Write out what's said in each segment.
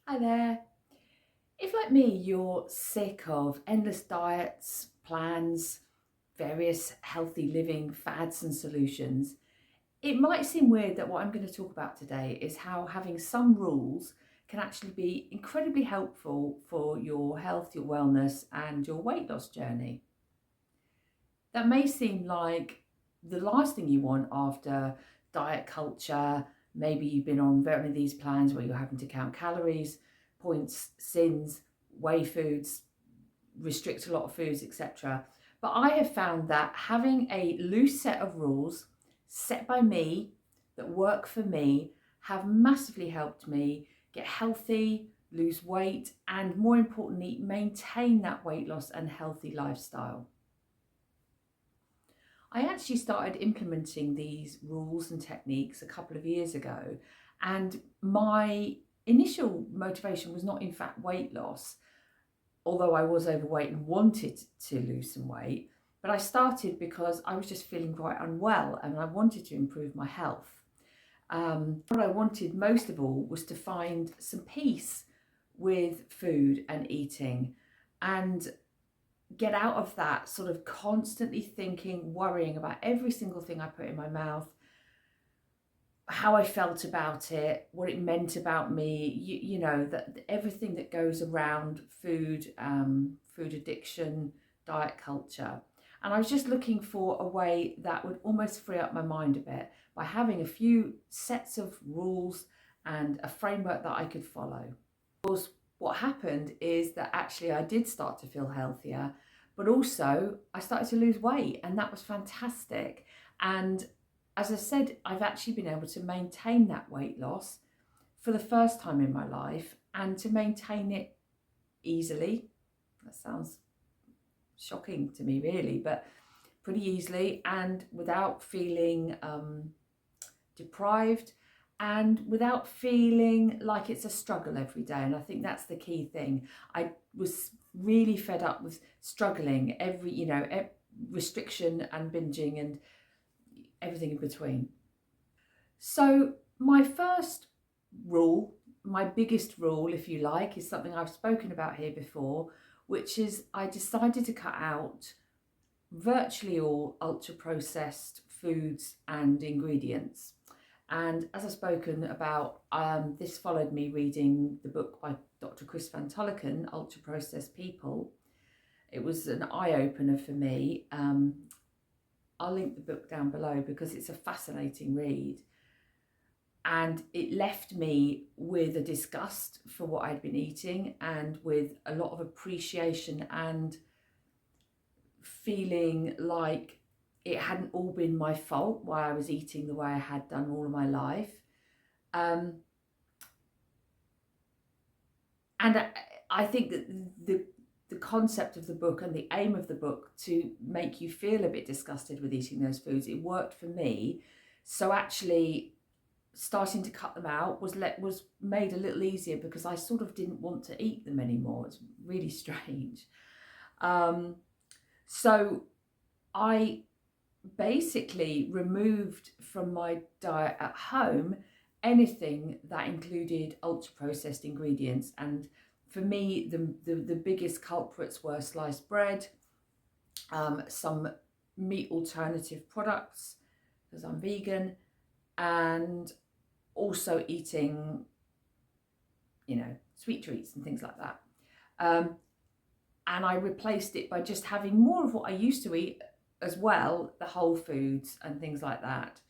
Hi there. If, like me, you're sick of endless diets, plans, various healthy living fads and solutions, it might seem weird that what I'm going to talk about today is how having some rules can actually be incredibly helpful for your health, your wellness, and your weight loss journey. That may seem like the last thing you want after diet culture. Maybe you've been on one of these plans where you're having to count calories, points, sins, weigh foods, restrict a lot of foods, etc. But I have found that having a loose set of rules set by me that work for me have massively helped me get healthy, lose weight, and more importantly, maintain that weight loss and healthy lifestyle. I actually started implementing these rules and techniques a couple of years ago, and my initial motivation was not, in fact, weight loss, although I was overweight and wanted to lose some weight. But I started because I was just feeling quite unwell and I wanted to improve my health. What I wanted most of all was to find some peace with food and eating and get out of that sort of constantly thinking, worrying about every single thing I put in my mouth, how I felt about it, what it meant about me, that everything that goes around food, food addiction, diet culture. And I was just looking for a way that would almost free up my mind a bit by having a few sets of rules and a framework that I could follow. Of course, what happened is that actually I did start to feel healthier, but also I started to lose weight, and that was fantastic. And as I said, I've actually been able to maintain that weight loss for the first time in my life and to maintain it easily. That sounds shocking to me, really, but pretty easily and without feeling deprived and without feeling like it's a struggle every day. And I think that's the key thing. I was really fed up with struggling restriction and binging and everything in between. So, my first rule, my biggest rule, if you like, is something I've spoken about here before, which is I decided to cut out virtually all ultra processed foods and ingredients. And as I've spoken about, this followed me reading the book by Dr. Chris Van Tulleken, Ultra Processed People. It was an eye opener for me. I'll link the book down below because it's a fascinating read. And it left me with a disgust for what I'd been eating and with a lot of appreciation and feeling like it hadn't all been my fault why I was eating the way I had done all of my life. Um, and I think that the concept of the book and the aim of the book to make you feel a bit disgusted with eating those foods, it worked for me. So actually starting to cut them out was made a little easier because I sort of didn't want to eat them anymore. It's really strange. So I basically removed from my diet at home anything that included ultra processed ingredients. And for me, the biggest culprits were sliced bread, some meat alternative products because I'm vegan, and also eating, sweet treats and things like that. Um, and I replaced it by just having more of what I used to eat as well, the whole foods and things like that.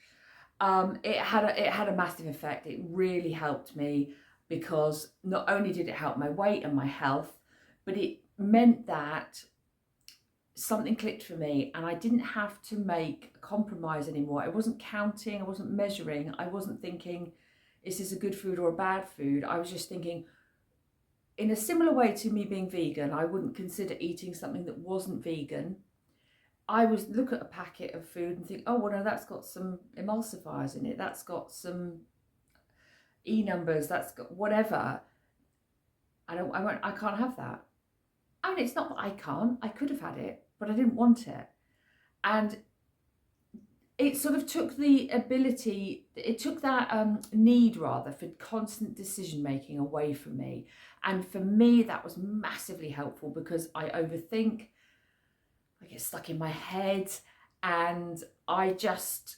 It had a massive effect. It really helped me because not only did it help my weight and my health, but it meant that something clicked for me and I didn't have to make a compromise anymore. I wasn't counting, I wasn't measuring, I wasn't thinking, is this a good food or a bad food? I was just thinking, in a similar way to me being vegan, I wouldn't consider eating something that wasn't vegan. I would look at a packet of food and think, oh, well, no, that's got some emulsifiers in it. That's got some E numbers. That's got whatever. I can't have that. I mean, it's not that I can't. I could have had it, but I didn't want it. And it sort of took the ability, it took that need rather for constant decision making away from me. And for me, that was massively helpful because I overthink, I get stuck in my head, and I just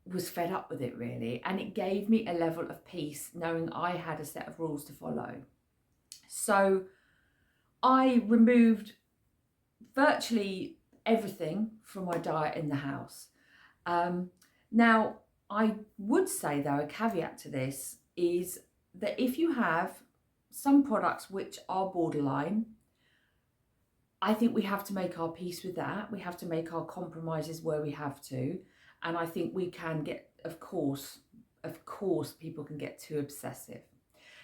was fed up with it really. And it gave me a level of peace knowing I had a set of rules to follow. So I removed virtually everything from my diet in the house. Now, I would say though, a caveat to this is that if you have some products which are borderline, I think we have to make our peace with that. We have to make our compromises where we have to. And I think we can get, of course, people can get too obsessive.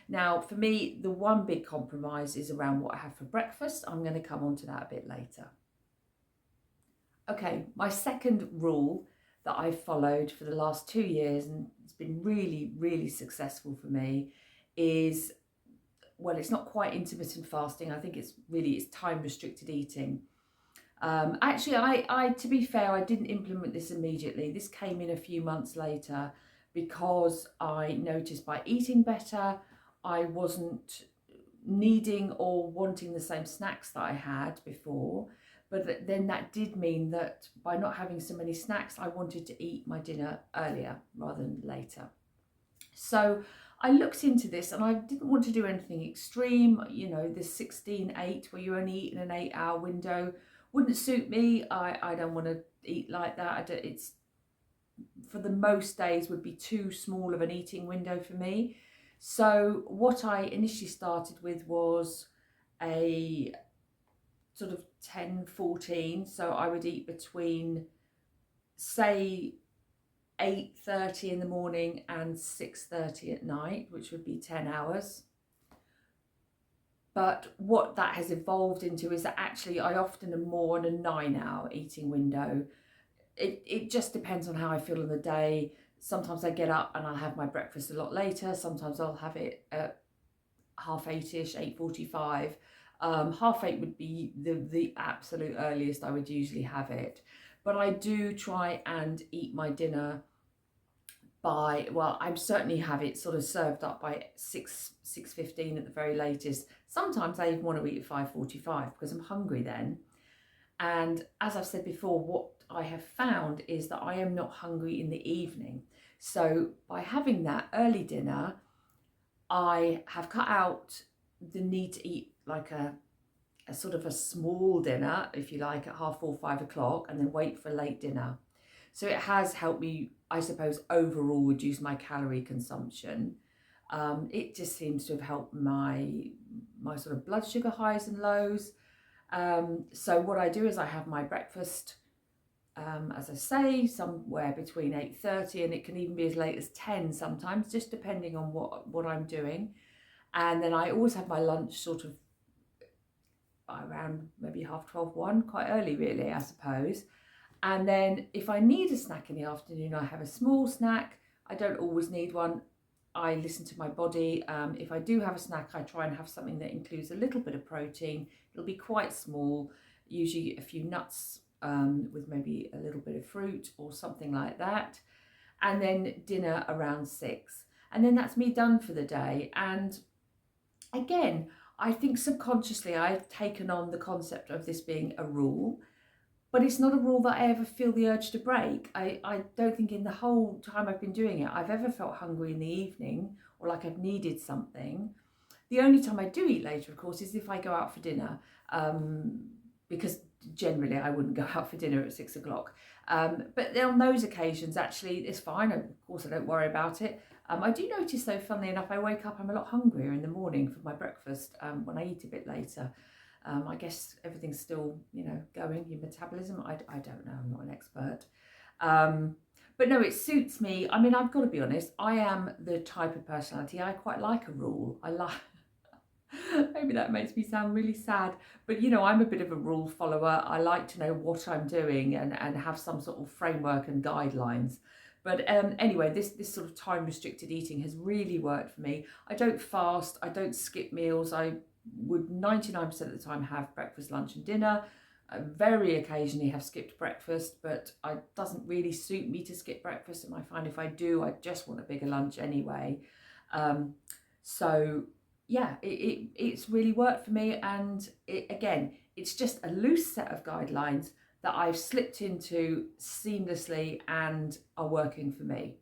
Now, for me, the one big compromise is around what I have for breakfast. I'm going to come on to that a bit later. Okay, my second rule that I've followed for the last 2 years, and it's been really, really successful for me, is, well, it's not quite intermittent fasting. I think it's time restricted eating. Actually, I to be fair, I didn't implement this immediately. This came in a few months later because I noticed by eating better, I wasn't needing or wanting the same snacks that I had before. But then that did mean that by not having so many snacks, I wanted to eat my dinner earlier rather than later. So I looked into this and I didn't want to do anything extreme. You know, this 16-8 where you only eat in an 8-hour window wouldn't suit me. I don't want to eat like that. It's, for the most days, would be too small of an eating window for me. So what I initially started with was a sort of 10-14. So I would eat between, say, 8:30 in the morning and 6:30 at night, which would be 10 hours. But what that has evolved into is that actually I often am more on a 9-hour eating window. It just depends on how I feel in the day. Sometimes I get up and I'll have my breakfast a lot later. Sometimes I'll have it at 8:30ish, 8:45. 8:30 would be the absolute earliest I would usually have it. But I do try and eat my dinner by, well, I certainly have it sort of served up by 6:15 at the very latest. Sometimes I even want to eat at 5:45 because I'm hungry then. And as I've said before, what I have found is that I am not hungry in the evening. So by having that early dinner, I have cut out the need to eat like a sort of a small dinner, if you like, at 4:30, 5 o'clock, and then wait for a late dinner. So it has helped me, I suppose, overall reduce my calorie consumption. It just seems to have helped my sort of blood sugar highs and lows. So what I do is I have my breakfast, as I say, somewhere between 8:30, and it can even be as late as 10 sometimes, just depending on what I'm doing. And then I always have my lunch sort of around maybe 12:30, 1, quite early really, I suppose. And then if I need a snack in the afternoon, I have a small snack. I don't always need one. I listen to my body. If I do have a snack, I try and have something that includes a little bit of protein. It'll be quite small, usually a few nuts with maybe a little bit of fruit or something like that. And then dinner around 6. And then that's me done for the day. And again, I think subconsciously I've taken on the concept of this being a rule, but it's not a rule that I ever feel the urge to break. I don't think in the whole time I've been doing it, I've ever felt hungry in the evening or like I've needed something. The only time I do eat later, of course, is if I go out for dinner, because generally I wouldn't go out for dinner at 6 o'clock. But on those occasions, actually, it's fine. Of course, I don't worry about it. I do notice, though, funnily enough, I wake up, I'm a lot hungrier in the morning for my breakfast when I eat a bit later. I guess everything's still, going, your metabolism. I don't know, I'm not an expert. But no, it suits me. I mean, I've got to be honest, I am the type of personality, I quite like a rule. Maybe that makes me sound really sad, but I'm a bit of a rule follower. I like to know what I'm doing and have some sort of framework and guidelines. But anyway, this sort of time restricted eating has really worked for me. I don't fast, I don't skip meals. I would 99% of the time have breakfast, lunch and dinner. I very occasionally have skipped breakfast, but it doesn't really suit me to skip breakfast, and I find if I do, I just want a bigger lunch anyway. Um, so yeah, it's really worked for me, and again, it's just a loose set of guidelines that I've slipped into seamlessly and are working for me.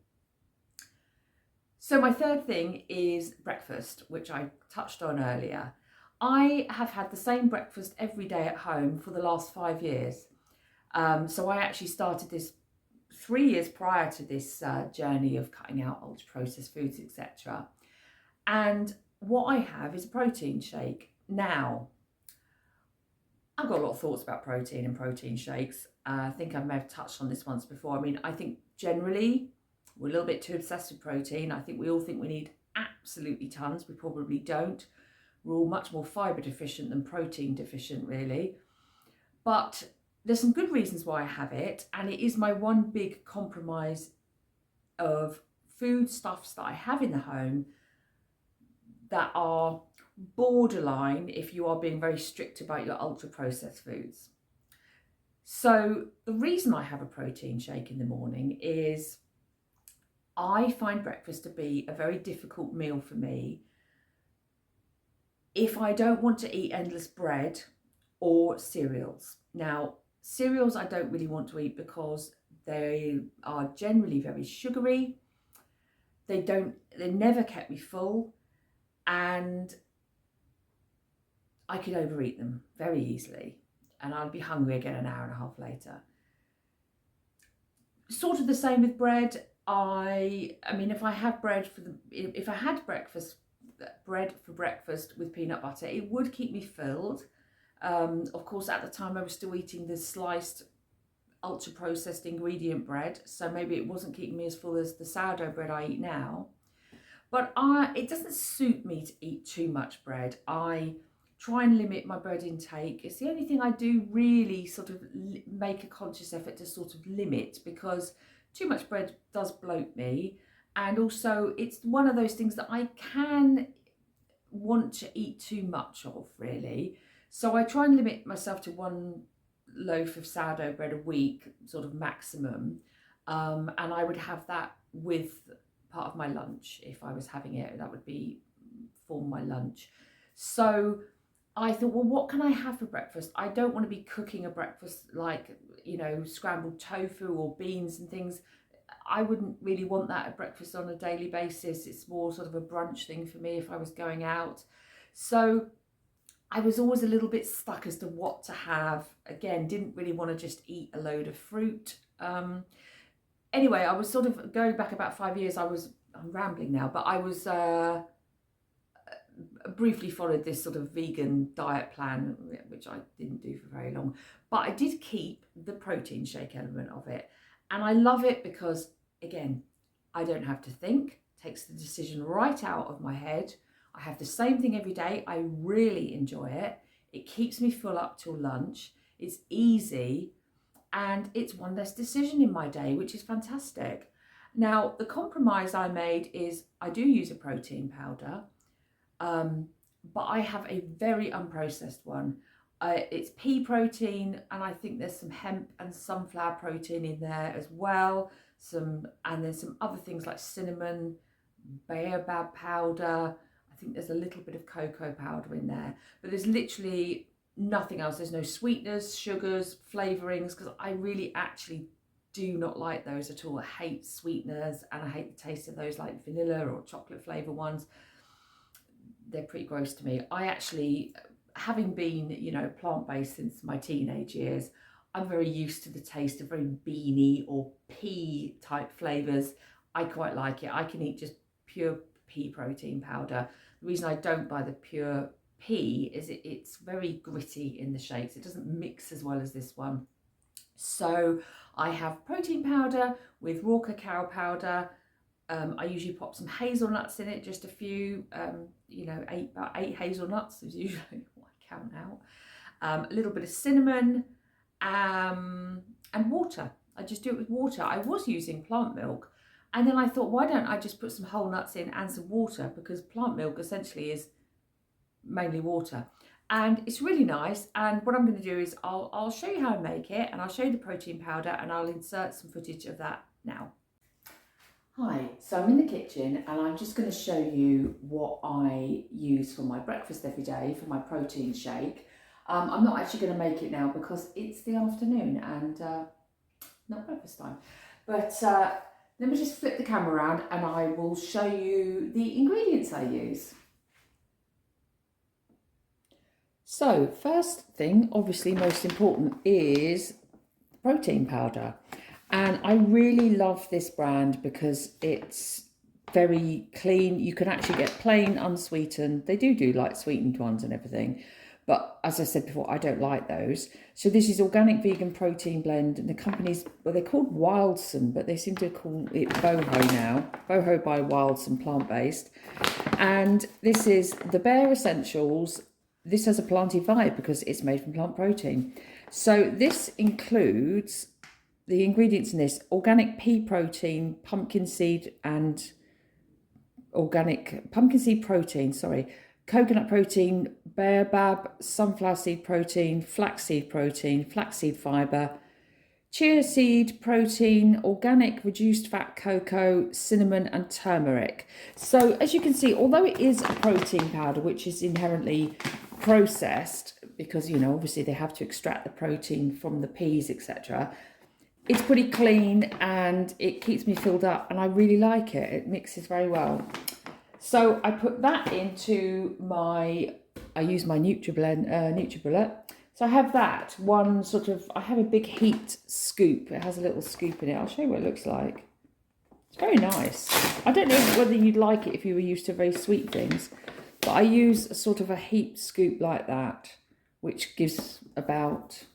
So my third thing is breakfast, which I touched on earlier. I have had the same breakfast every day at home for the last 5 years. So I actually started this 3 years prior to this journey of cutting out ultra processed foods, etc. And what I have is a protein shake. Now, I've got a lot of thoughts about protein and protein shakes. I think I may have touched on this once before. I mean, I think generally we're a little bit too obsessed with protein. I think we all think we need absolutely tons. We probably don't. We're all much more fibre deficient than protein deficient, really. But there's some good reasons why I have it, and it is my one big compromise of foodstuffs that I have in the home that are borderline if you are being very strict about your ultra processed foods. So the reason I have a protein shake in the morning is I find breakfast to be a very difficult meal for me if I don't want to eat endless bread or cereals. Now, cereals I don't really want to eat because they are generally very sugary. They never kept me full, and I could overeat them very easily, and I'd be hungry again an hour and a half later. Sort of the same with bread. I mean, if I had bread bread for breakfast with peanut butter, it would keep me filled. Of course, at the time I was still eating the sliced ultra processed ingredient bread, so maybe it wasn't keeping me as full as the sourdough bread I eat now. But it doesn't suit me to eat too much bread. I try and limit my bread intake. It's the only thing I do really sort of make a conscious effort to sort of limit, because too much bread does bloat me. And also it's one of those things that I can want to eat too much of, really. So I try and limit myself to one loaf of sourdough bread a week, sort of maximum. And I would have that with part of my lunch. If I was having it, that would be for my lunch. So I thought, well, what can I have for breakfast? I don't want to be cooking a breakfast like, scrambled tofu or beans and things. I wouldn't really want that at breakfast on a daily basis. It's more sort of a brunch thing for me if I was going out. So I was always a little bit stuck as to what to have. Again, didn't really want to just eat a load of fruit. Anyway, I was sort of going back about 5 years. I'm rambling now, but I was briefly followed this sort of vegan diet plan, which I didn't do for very long. But I did keep the protein shake element of it. And I love it because, again, I don't have to think. It takes the decision right out of my head. I have the same thing every day. I really enjoy it. It keeps me full up till lunch. It's easy, and it's one less decision in my day, which is fantastic. Now, the compromise I made is I do use a protein powder, but I have a very unprocessed one. It's pea protein, and I think there's some hemp and sunflower protein in there as well. And there's some other things like cinnamon, baobab powder. I think there's a little bit of cocoa powder in there, but there's literally nothing else. There's no sweeteners, sugars, flavorings, because I really actually do not like those at all. I hate sweeteners, and I hate the taste of those, like vanilla or chocolate flavor ones. They're pretty gross to me. I actually, having been, plant-based since my teenage years, I'm very used to the taste of very beany or pea type flavors. I quite like it. I can eat just pure pea protein powder. The reason I don't buy the pure pea is it's very gritty in the shakes. It doesn't mix as well as this one. So I have protein powder with raw cacao powder. I usually pop some hazelnuts in it, just a few, about 8 hazelnuts is usually what I count out. A little bit of cinnamon, and water. I just do it with water. I was using plant milk, and then I thought, why don't I just put some whole nuts in and some water, because plant milk essentially is mainly water. and it's really nice. And what I'm going to do is I'll show you how I make it, and I'll show you the protein powder, and I'll insert some footage of that now. Hi, so I'm in the kitchen and I'm just going to show you what I use for my breakfast every day for my protein shake. I'm not actually going to make it now because it's the afternoon and not breakfast time. But let me just flip the camera around and I will show you the ingredients I use. So first thing, obviously most important, is protein powder. And I really love this brand because it's very clean. You can actually get plain unsweetened. They do like sweetened ones and everything. But as I said before, I don't like those. So this is organic vegan protein blend. And the company's, well, they're called Wildson, but they seem to call it Boho now. Boho by Wildson, plant-based. And this is the Bare Essentials. This has a planty vibe because it's made from plant protein. So this includes the ingredients in this: organic pea protein, pumpkin seed protein, coconut protein, baobab, sunflower seed protein, flaxseed fibre, chia seed protein, organic reduced fat cocoa, cinnamon and turmeric. So as you can see, although it is a protein powder, which is inherently processed because, you know, obviously they have to extract the protein from the peas, etc., it's pretty clean and it keeps me filled up and I really like it. It mixes very well. So I put that into I use my NutriBullet. So I have that one I have a big heat scoop. It has a little scoop in it. I'll show you what it looks like. It's very nice. I don't know whether you'd like it if you were used to very sweet things, but I use a sort of a heat scoop like that, which gives about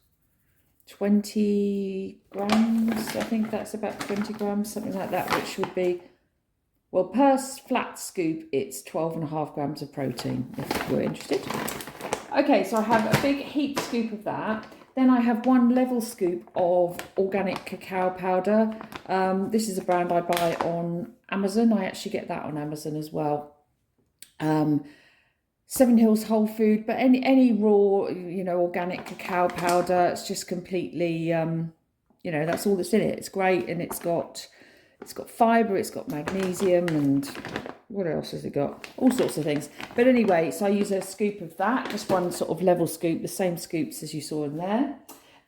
20 grams. I think that's about 20 grams, something like that, which would be, well, per flat scoop, it's 12.5 grams of protein, if you're interested. Okay, so I have a big heat scoop of that. Then I have one level scoop of organic cacao powder. This is a brand I buy on Amazon. I actually get that on Amazon as well. Seven Hills Whole Food, but any raw, you know, organic cacao powder, it's just completely, you know, that's all that's in it. It's great, and it's got fibre, it's got magnesium, and what else has it got? All sorts of things. But anyway, so I use a scoop of that, just one sort of level scoop, the same scoops as you saw in there.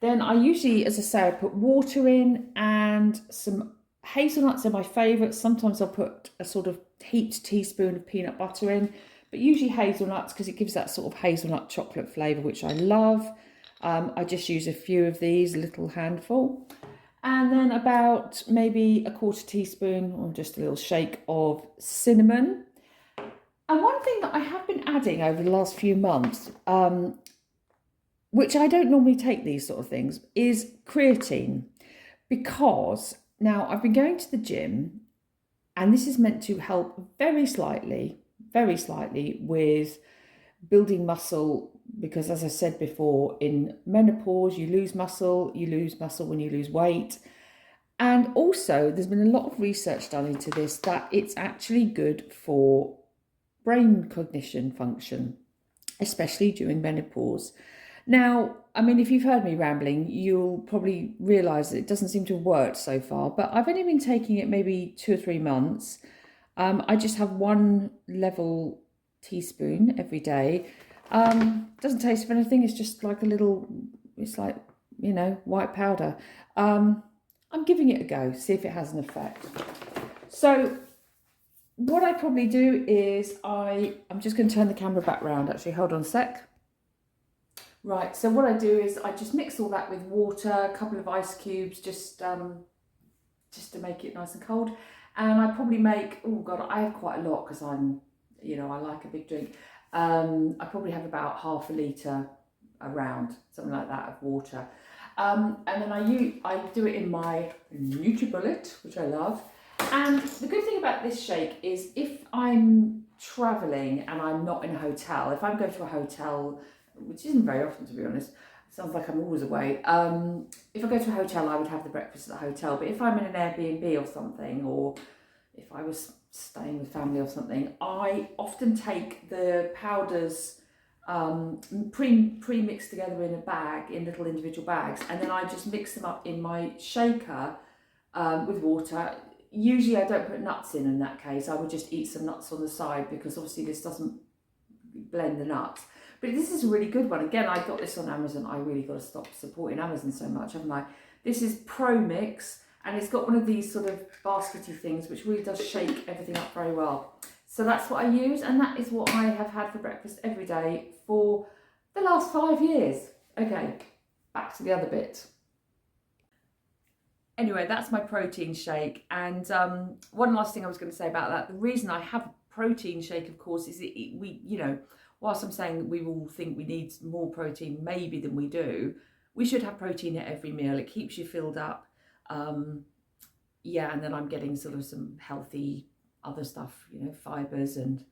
Then I usually, as I say, I put water in and some hazelnuts are my favourite. Sometimes I'll put a sort of heaped teaspoon of peanut butter in, but usually hazelnuts because it gives that sort of hazelnut chocolate flavour, which I love. I just use a few of these, a little handful. And then about maybe a quarter teaspoon or just a little shake of cinnamon. And one thing that I have been adding over the last few months, which I don't normally take these sort of things, is creatine. Because now I've been going to the gym and this is meant to help very slightly with building muscle, because as I said before, in menopause you lose muscle when you lose weight. And also there's been a lot of research done into this, that it's actually good for brain cognition function, especially during menopause. Now, I mean, if you've heard me rambling, you'll probably realise that it doesn't seem to have worked so far, but I've only been taking it maybe 2 or 3 months. I just have 1 level teaspoon every day. Doesn't taste of anything. It's just like a little, it's like, you know, white powder. I'm giving it a go, see if it has an effect. So what I probably do is I'm just going to turn the camera back round. Actually, hold on a sec. Right, so what I do is I just mix all that with water, a couple of ice cubes, just to make it nice and cold. And I probably make, oh God, I have quite a lot because I'm, you know, I like a big drink. I probably have about half a litre around, something like that, of water. And then I do it in my NutriBullet, which I love. And the good thing about this shake is if I'm travelling and I'm not in a hotel, if I'm going to a hotel, which isn't very often to be honest, sounds like I'm always away. If I go to a hotel, I would have the breakfast at the hotel. But if I'm in an Airbnb or something, or if I was staying with family or something, I often take the powders pre-mixed together in a bag, in little individual bags, and then I just mix them up in my shaker with water. Usually I don't put nuts in that case. I would just eat some nuts on the side because obviously this doesn't blend the nuts. But this is a really good one. Again, I got this on Amazon. I really got to stop supporting Amazon so much, haven't I? This is Pro Mix, and it's got one of these sort of baskety things which really does shake everything up very well. So that's what I use, and that is what I have had for breakfast every day for the last 5 years. Okay, back to the other bit. Anyway, that's my protein shake. And one last thing I was going to say about that, the reason I have a protein shake, of course, is we, you know, whilst I'm saying we all think we need more protein maybe than we do, we should have protein at every meal. It keeps you filled up. Yeah, and then I'm getting sort of some healthy other stuff, you know, fibres and,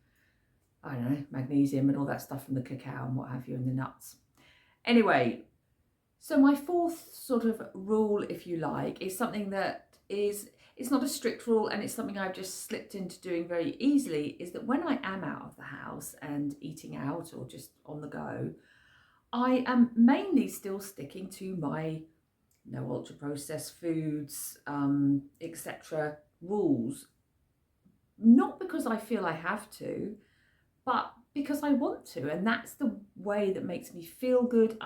I don't know, magnesium and all that stuff from the cacao and what have you, and the nuts. Anyway, so my fourth sort of rule, if you like, is something that is, it's not a strict rule and it's something I've just slipped into doing very easily, is that when I am out of the house and eating out or just on the go, I am mainly still sticking to my no ultra processed foods, etc. rules. Not because I feel I have to, but because I want to, and that's the way that makes me feel good.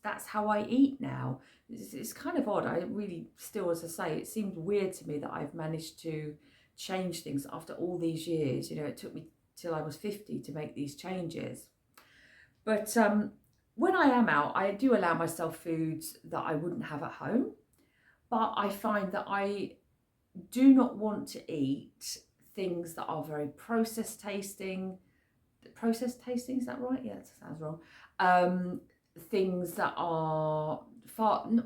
That's how I eat now. It's kind of odd. I really still, as I say, it seems weird to me that I've managed to change things after all these years. You know, it took me till I was 50 to make these changes. But when I am out, I do allow myself foods that I wouldn't have at home. But I find that I do not want to eat things that are very processed tasting. Processed tasting, is that right? Yeah, that sounds wrong. Things that are not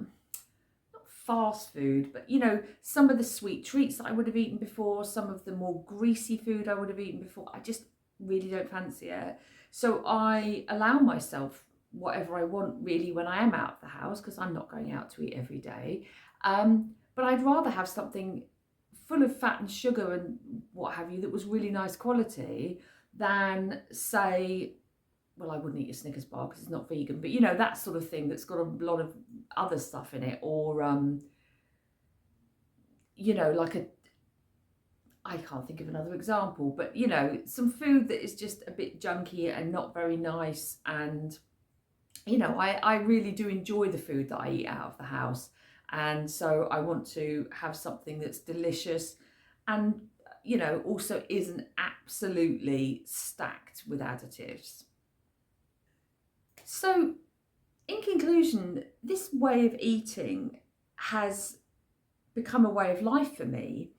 fast food, but you know, some of the sweet treats that I would have eaten before, some of the more greasy food I would have eaten before, I just really don't fancy it. So I allow myself whatever I want really when I am out of the house, because I'm not going out to eat every day. But I'd rather have something full of fat and sugar and what have you that was really nice quality than, say, well, I wouldn't eat a Snickers bar because it's not vegan, but you know, that sort of thing that's got a lot of other stuff in it, or you know, I can't think of another example, but you know, some food that is just a bit junky and not very nice. And you know, I really do enjoy the food that I eat out of the house, and so I want to have something that's delicious and, you know, also isn't absolutely stacked with additives. So in conclusion, this way of eating has become a way of life for me,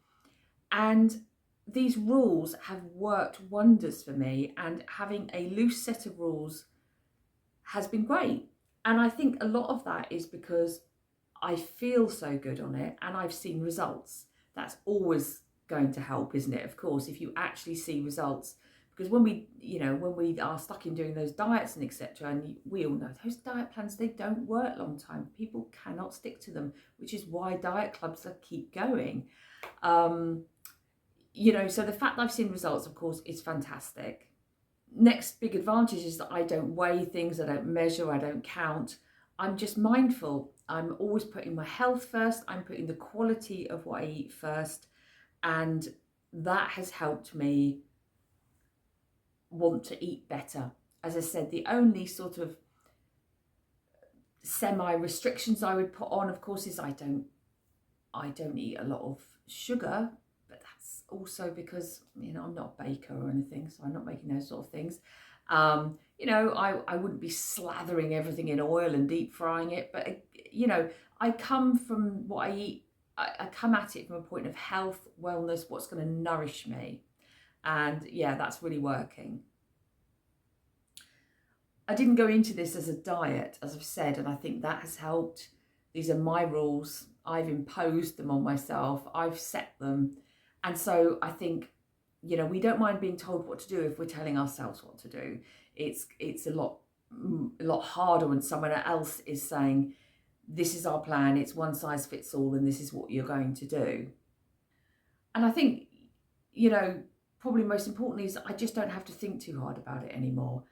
and these rules have worked wonders for me, and having a loose set of rules has been great. And I think a lot of that is because I feel so good on it and I've seen results. That's always going to help, isn't it? Of course, if you actually see results, because when we, you know, when we are stuck in doing those diets and etc., and we all know those diet plans, they don't work long time. People cannot stick to them, which is why diet clubs keep going. You know, so the fact that I've seen results, of course, is fantastic. Next big advantage is that I don't weigh things, I don't measure, I don't count. I'm just mindful. I'm always putting my health first. I'm putting the quality of what I eat first. And that has helped me want to eat better. As I said, the only sort of semi-restrictions I would put on, of course, is I don't eat a lot of sugar, but that's also because, you know, I'm not a baker or anything, so I'm not making those sort of things. You know, I wouldn't be slathering everything in oil and deep frying it, but you know, I come from what I eat, I come at it from a point of health, wellness, what's going to nourish me. And yeah, that's really working. I didn't go into this as a diet, as I've said, and I think that has helped. These are my rules. I've imposed them on myself. I've set them. And so I think, you know, we don't mind being told what to do if we're telling ourselves what to do. It's a lot harder when someone else is saying, this is our plan, it's one size fits all, and this is what you're going to do. And I think, you know, probably most importantly is I just don't have to think too hard about it anymore.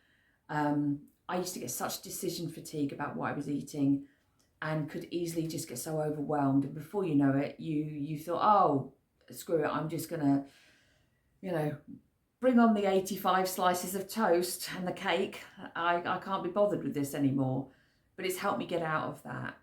I used to get such decision fatigue about what I was eating and could easily just get so overwhelmed. And before you know it, you thought, oh, screw it, I'm just going to, you know, bring on the 85 slices of toast and the cake. I can't be bothered with this anymore. But it's helped me get out of that.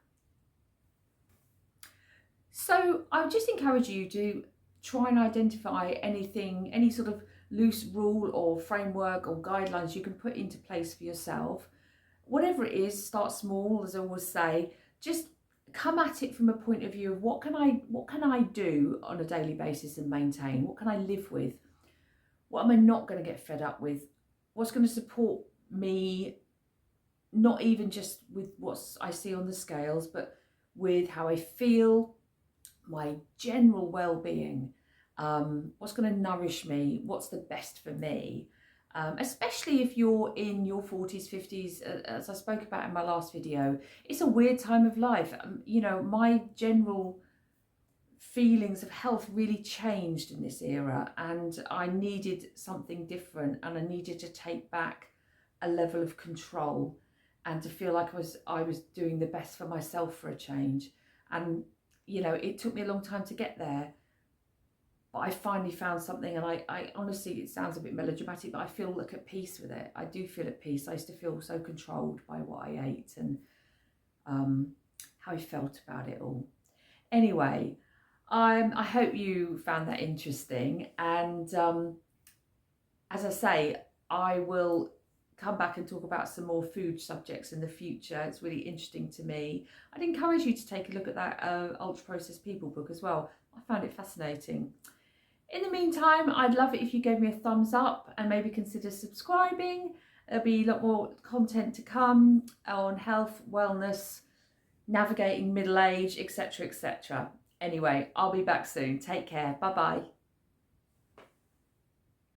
So I would just encourage you to try and identify anything, any sort of loose rule or framework or guidelines you can put into place for yourself. Whatever it is, start small, as I always say. Just come at it from a point of view of what can I do on a daily basis and maintain? What can I live with? What am I not going to get fed up with? What's going to support me, not even just with what I see on the scales, but with how I feel, my general well-being, what's going to nourish me, what's the best for me, especially if you're in your 40s, 50s, as I spoke about in my last video. It's a weird time of life. You know, my general feelings of health really changed in this era, and I needed something different, and I needed to take back a level of control and to feel like I was doing the best for myself for a change. And you know, it took me a long time to get there, but I finally found something. And I honestly, it sounds a bit melodramatic, but I feel like at peace with it. I do feel at peace. I used to feel so controlled by what I ate and how I felt about it all. Anyway, I hope you found that interesting. And as I say, I will come back and talk about some more food subjects in the future. It's really interesting to me. I'd encourage you to take a look at that Ultra Processed People book as well. I found it fascinating. In the meantime, I'd love it if you gave me a thumbs up and maybe consider subscribing. There'll be a lot more content to come on health, wellness, navigating middle age, etc., etc. Anyway, I'll be back soon. Take care. Bye-bye.